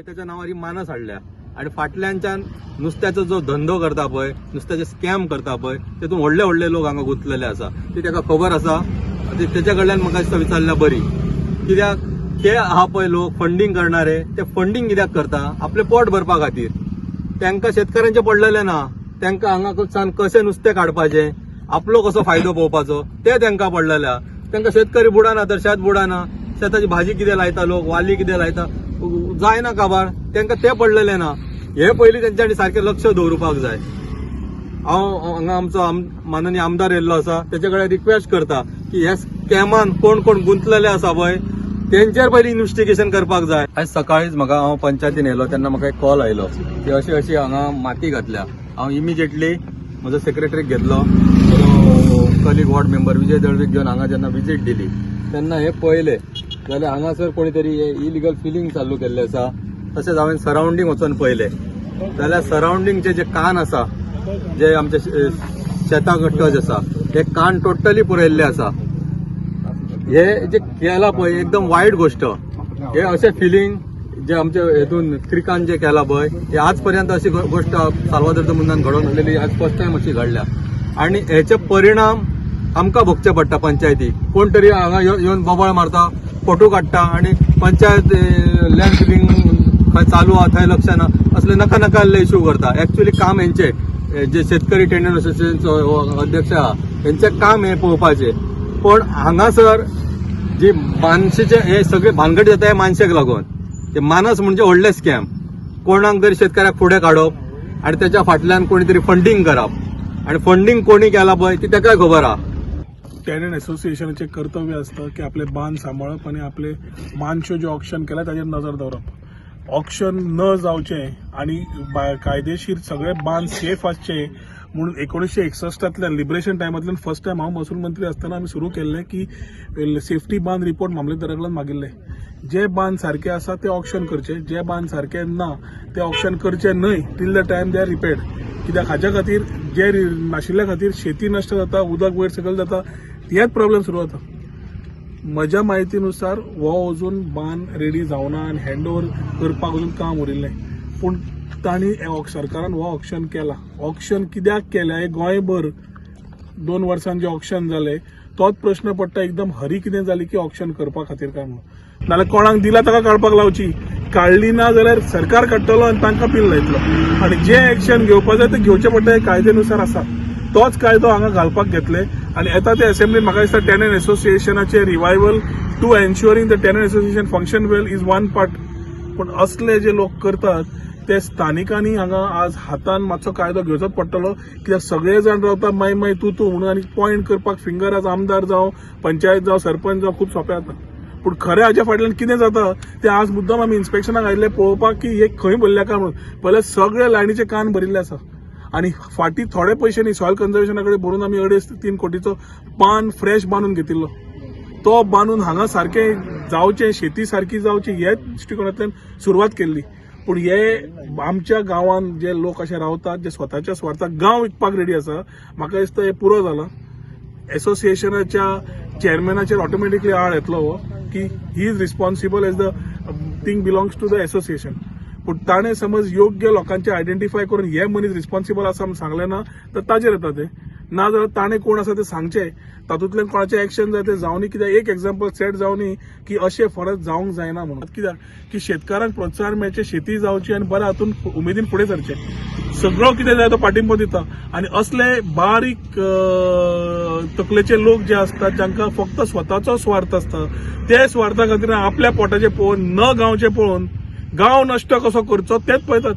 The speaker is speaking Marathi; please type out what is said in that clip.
त्याच्या नावार ही मानस हाडल्या आणि फाटल्याच्यान नुस्त्याचो जो धंदो करता पळय, नुस्त्याचे स्कॅम करता पळय, तेतून व्हडले व्हडले लोक हांगा गुंतलेले आसा. ती ताका खबर आसा. त्याच्या कडल्यान म्हाका दिसता विचारल्या बरी, कित्याक ते आहा पळय लोक फंडिंग करणारे, ते फंडिंग कित्याक करता? आपले पोट भरपा खातीर. तांकां शेतकऱ्यांचे पडलेले ना, तांकां हांगासान कशें नुस्तें काडपाचें, आपलो कसो फायदो पळोवपाचो ते तांकां पडलेल्या. तांकां शेतकरी बुडाना तर शेत बुडाना, शेताची भाजी कितें लायता लोक, वाली कितें लायता जायना काबार, तांकां ते पडलेले ना. हे पयलीं तेंच्यांनी सारखें लक्ष दवरुपाक जाय. हांव हांगा आमचो माननीय आमदार येयल्लो आसा, तेचे कडेन रिक्वेस्ट करता की ह्या स्कॅमान कोण कोण गुंतलेले आसा पळय तेंचेर पयलीं इन्व्हेस्टिगेशन करपाक जाय. आयज सकाळीच म्हाका हांव पंचायतीन येयलो तेन्ना म्हाका एक कॉल आयलो की अशी अशी हांगा माती घातल्या. हांव इमिजिएटली म्हजो सेक्रेटरीक घेतलो, कलीग वॉर्ड मेंबर विजय दळवीक घेवन हांगा जेन्ना विजीट दिली तेन्ना हे पळयले जाल्यार हांगासर कोणी तरी इलिगल फिलिंग चालू केल्ले आसा. तशेंच हांवें सरावंडींग वचून पळयले जाल्यार सरावंडींगचे जे कान आसा, जे आमचे शेताक टच आसा, हे कान टोटली पुरयल्ले आसा. हे जे केला पळय एकदम वायट गोष्ट. हे अशें फिलिंग जे आमच्या हेतून क्रिकान जे केला पळय, हे आज पर्यंत अशी गोष्ट साल्वादोर मुन्नान घडोवन हाडलेली आज फर्स्ट टायम अशी घडल्या. आणि हेचे परिणाम आमकां भोगचे पडटा पंचायतीक. कोण तरी हांगा येवन बोबाळ मारता, फोटो काडटा आणि पंचायत लँड फिलिंग खंय चालू आहा थंय लक्ष ना, असले नाका नाकाल्ले इश्यू करता. एक्च्युअली काम हेंचे जे शेतकरी टेंडर असोसिएशनचो अध्यक्ष आहा हेंचें काम हे पळोवपाचें. पण हांगासर जी मानशेचे हे सगळे भानगडी जाता हे मानशेक लागून. ते मानस म्हणजे व्हडले स्कॅम. कोणाक तरी शेतकऱ्याक फुडें काडप आणि त्याच्या फाटल्यान कोणी तरी फंडिंग करप, आणि फंडिंग कोणी केला पळय ती ताकाय खबर आहा. टेनंट असोसिएशनाचे कर्तव्य असतं की आपले बांध सांबाळप आणि आपले बांधशो जे ऑक्शन केला ताजेर नजर दवरप. ऑक्शन न जावचे आणि कायदेशीर सगळे बांध सेफ आसचे म्हणून 1961 लिबरेशन टायमांतल्यान फर्स्ट टायम हांव महसूल मंत्री असताना आमी सुरू केल्लें की सेफ्टी बांध रिपोर्ट मामलेदारा कडल्यान मागिल्ले. जे बांध सारखे आसा ते ऑक्शन करचे, जे बांध सारखे ना ते ऑक्शन करचे न्हय till the time they are repaired. कित्याक हाच्या खातीर जे नाशिल्ल्या खातीर शेती नश्ट जाता, उदक वयर सकयल जाता, हेच प्रॉब्लेम सुरू जाता. म्हज्या म्हायतीनुसार हो अजून बांद रेडी जावना आनी हँड ओव्हर करपाक अजून काम उरिल्लें. पूण तांणी सरकारान हो ऑक्शन केला. ऑक्शन कित्याक केलें हे गोंयभर 2 वर्सांत जे ऑक्शन जाले तोच प्रश्न पडटा एकदम हरी कितें जाली की ऑक्शन करपा खातीर काय म्हणून. नाल्यार कोणाक दिला ताका काडपाक लावची, काडली ना जाल्यार सरकार काडटलो आनी तांकां पील लायतलो. आनी जे एक्शन घेवपाक जाय ते घेवचे पडटा हे कायद्यानुसार आसा. तोच कायदो हांगा घालपाक घेतले आनी येता ते असेंब्लीन म्हाका दिसता टेनंट असोसिएशनाचे revival to ensuring the tenant association function well is one part. पूण असले जे लोक करतात ते स्थानिकांनी हांगा आज हातान मातसो कायदो घेवचोच पडटलो. कित्याक सगळे जाण रावता माय तूं म्हणून आनी पॉयंट करपाक फिंगर आज आमदार जावं, पंचायत जावं, सरपंच जावं खूब सोंपें जाता. पूण खरें हाच्या फाटल्यान कितें जाता तें आज मुद्दाम आमी इन्स्पेक्शनाक आयिल्ले पळोवपाक की हे खंय भरल्या काय म्हणून. पयले सगळे लायनीचे कान भरिल्ले आसा आनी फाटीं थोडे पयशे न्ही सॉयल कन्जर्वेशना कडेन भरून आमी 2.5-3 कोटीचो बांद फ्रेश बांदून घेतिल्लो. तो बांदून हांगा सारकें जावचें, शेती सारकी जावची हे दृश्टिकोनांतल्यान सुरवात केल्ली. पूण हे आमच्या गांवांत जे लोक अशे रावतात जे स्वताच्या स्वार्थाक गांव विकपाक रेडी आसा, म्हाका दिसता हे पुरो जाला. एसोसिएशनाच्या चेअरमॅनाचेर ऑटोमॅटिकली आळ येतलो हो की he is responsible as the thing belongs to the association. पूण ताणें समज योग्य लोकांचे आयडेंटिफाय करून हे मनीस रिस्पॉन्सिबल आसा म्हूण सांगलें ना तर ताजेर येता ते. ना जाल्यार ताणें कोण आसा ते सांगचे, तातूंतल्यान कोणाचें एक्शन जाय ते जावनी. कित्याक एक एक्झाम्पल सेट जावनी की अशें फरक जावंक जायना म्हणून. कित्याक की शेतकारांक प्रोत्साहन मेळचें, शेती जावची आनी बरें हातून उमेदीन फुडें सरचें. सगळो कितें जाय तो पाठिंबो दिता आनी असले बारीक तकलेचे लोक जे असतात जांकां फक्त स्वताचो स्वार्थ आसता ते स्वार्था खातीर आपल्या पोटाचें पळोवन न गांवचें पळोवन गांव नश्ट कसो करचो तेच पळयतात.